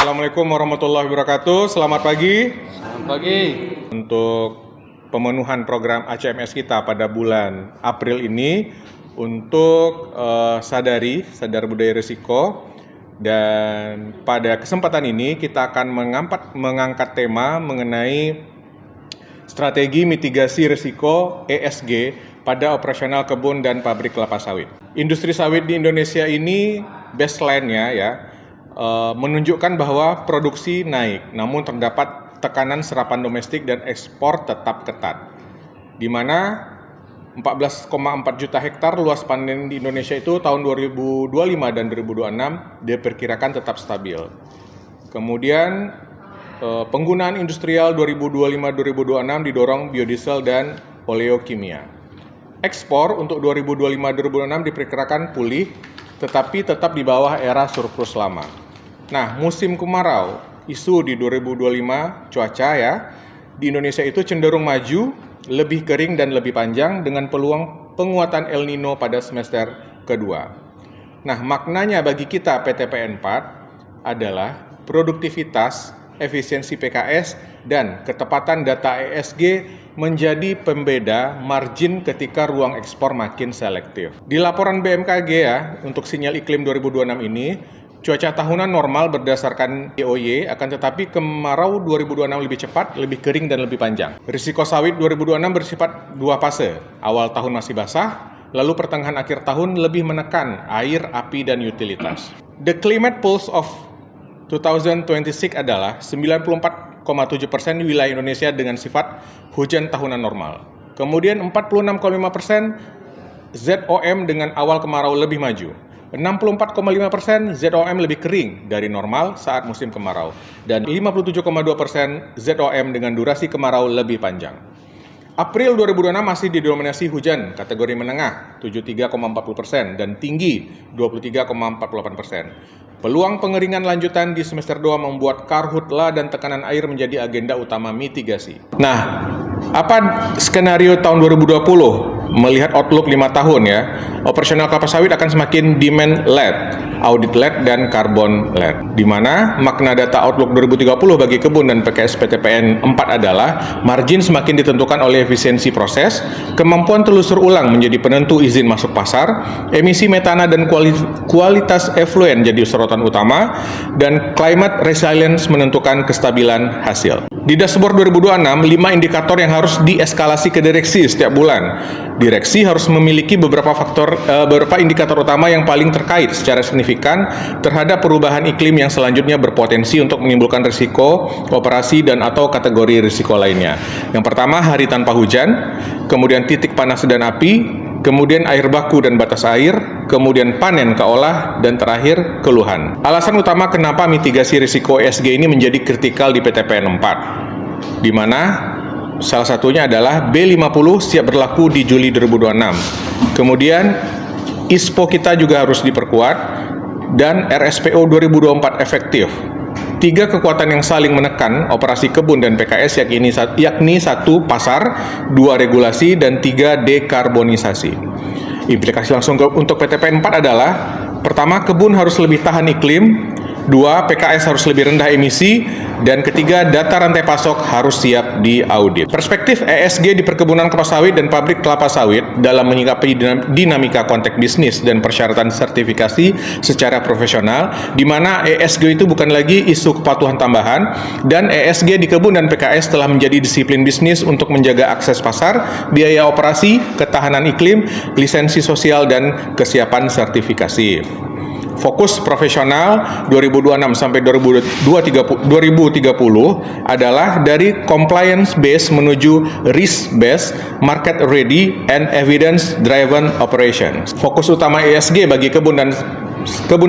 Assalamualaikum warahmatullahi wabarakatuh. Selamat pagi. Selamat pagi. Untuk pemenuhan program ACMS kita pada bulan April ini untuk sadar budaya risiko, dan pada kesempatan ini kita akan mengangkat tema mengenai strategi mitigasi risiko ESG pada operasional kebun dan pabrik kelapa sawit. Industri sawit di Indonesia ini baseline-nya menunjukkan bahwa produksi naik, namun terdapat tekanan serapan domestik dan ekspor tetap ketat, di mana 14,4 juta hektar luas panen di Indonesia itu tahun 2025 dan 2026 diperkirakan tetap stabil. Kemudian penggunaan industrial 2025-2026 didorong biodiesel dan oleokimia. Ekspor untuk 2025-2026 diperkirakan pulih, tetapi tetap di bawah era surplus lama. Nah, musim kemarau, isu di 2025 cuaca di Indonesia itu cenderung maju, lebih kering dan lebih panjang dengan peluang penguatan El Nino pada semester kedua. Nah, maknanya bagi kita PTPN 4 adalah produktivitas, efisiensi PKS, dan ketepatan data ESG menjadi pembeda margin ketika ruang ekspor makin selektif. Di laporan BMKG untuk sinyal iklim 2026 ini, cuaca tahunan normal berdasarkan EOY, akan tetapi kemarau 2026 lebih cepat, lebih kering, dan lebih panjang. Risiko sawit 2026 bersifat dua fase. Awal tahun masih basah, lalu pertengahan akhir tahun lebih menekan air, api, dan utilitas. The climate pulse of 2026 adalah 94,7% wilayah Indonesia dengan sifat hujan tahunan normal. Kemudian 46,5% ZOM dengan awal kemarau lebih maju. 64,5% ZOM lebih kering dari normal saat musim kemarau, dan 57,2% ZOM dengan durasi kemarau lebih panjang. April 2026 masih didominasi hujan kategori menengah 73,40% dan tinggi 23,48%. Peluang pengeringan lanjutan di semester 2 membuat karhutla dan tekanan air menjadi agenda utama mitigasi. Nah, apa skenario tahun 2020? Melihat outlook 5 tahun operasional kelapa sawit akan semakin demand-led, audit-led, dan carbon-led. Di mana makna data outlook 2030 bagi kebun dan PKS PTPN 4 adalah margin semakin ditentukan oleh efisiensi proses, kemampuan telusur ulang menjadi penentu izin masuk pasar, emisi metana dan kualitas effluent jadi sorotan utama, dan climate resilience menentukan kestabilan hasil. Di dashboard 2026, 5 indikator yang harus dieskalasi ke direksi setiap bulan. Direksi harus memiliki beberapa indikator utama yang paling terkait secara signifikan terhadap perubahan iklim yang selanjutnya berpotensi untuk menimbulkan risiko operasi dan atau kategori risiko lainnya. Yang pertama, hari tanpa hujan, kemudian titik panas dan api, kemudian air baku dan batas air, kemudian panen keolah, dan terakhir keluhan. Alasan utama kenapa mitigasi risiko ESG ini menjadi kritikal di PTPN 4, di mana salah satunya adalah B50 siap berlaku di Juli 2026. Kemudian ISPO kita juga harus diperkuat, dan RSPO 2024 efektif. 3 kekuatan yang saling menekan operasi kebun dan PKS yakni 1 pasar, 2 regulasi, dan 3 dekarbonisasi. Implikasi langsung untuk PTPN 4 adalah: pertama, kebun harus lebih tahan iklim; 2, PKS harus lebih rendah emisi; dan ketiga, data rantai pasok harus siap diaudit. Perspektif ESG di perkebunan kelapa sawit dan pabrik kelapa sawit dalam menyikapi dinamika konteks bisnis dan persyaratan sertifikasi secara profesional, di mana ESG itu bukan lagi isu kepatuhan tambahan, dan ESG di kebun dan PKS telah menjadi disiplin bisnis untuk menjaga akses pasar, biaya operasi, ketahanan iklim, lisensi sosial, dan kesiapan sertifikasi. Fokus profesional 2026 sampai 2030 adalah dari compliance based menuju risk based, market ready, and evidence driven operations. Fokus utama ESG bagi kebun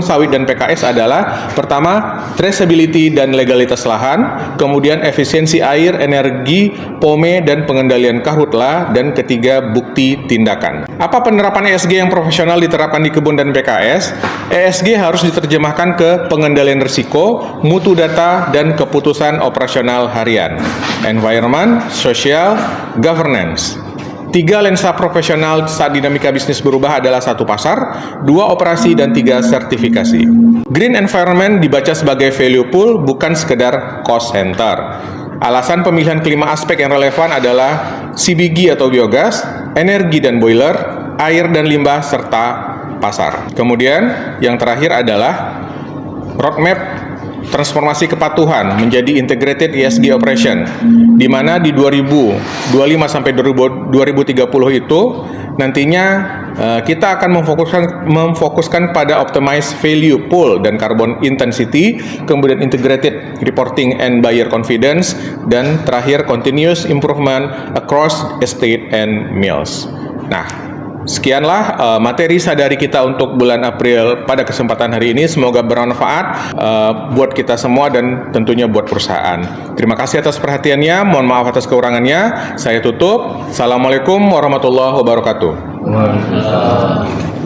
sawit dan PKS adalah: pertama, traceability dan legalitas lahan, kemudian efisiensi air, energi, pome, dan pengendalian karhutla, dan ketiga, bukti tindakan. Apa penerapan ESG yang profesional diterapkan di kebun dan PKS? ESG harus diterjemahkan ke pengendalian risiko, mutu data, dan keputusan operasional harian, environment, social, governance. 3 lensa profesional saat dinamika bisnis berubah adalah 1 pasar, 2 operasi, dan 3 sertifikasi. Green environment dibaca sebagai value pool, bukan sekedar cost center. Alasan pemilihan kelima aspek yang relevan adalah CBG atau biogas, energi dan boiler, air dan limbah, serta pasar. Kemudian yang terakhir adalah roadmap transformasi kepatuhan menjadi integrated ESG operation, di mana di 2025 sampai 2030 itu nantinya kita akan memfokuskan pada optimize value pool dan carbon intensity, kemudian integrated reporting and buyer confidence, dan terakhir continuous improvement across estate and mills. Nah, sekianlah materi sadari kita untuk bulan April pada kesempatan hari ini. Semoga bermanfaat buat kita semua dan tentunya buat perusahaan. Terima kasih atas perhatiannya. Mohon maaf atas kekurangannya. Saya tutup. Assalamualaikum warahmatullahi wabarakatuh. Waalaikumsalam.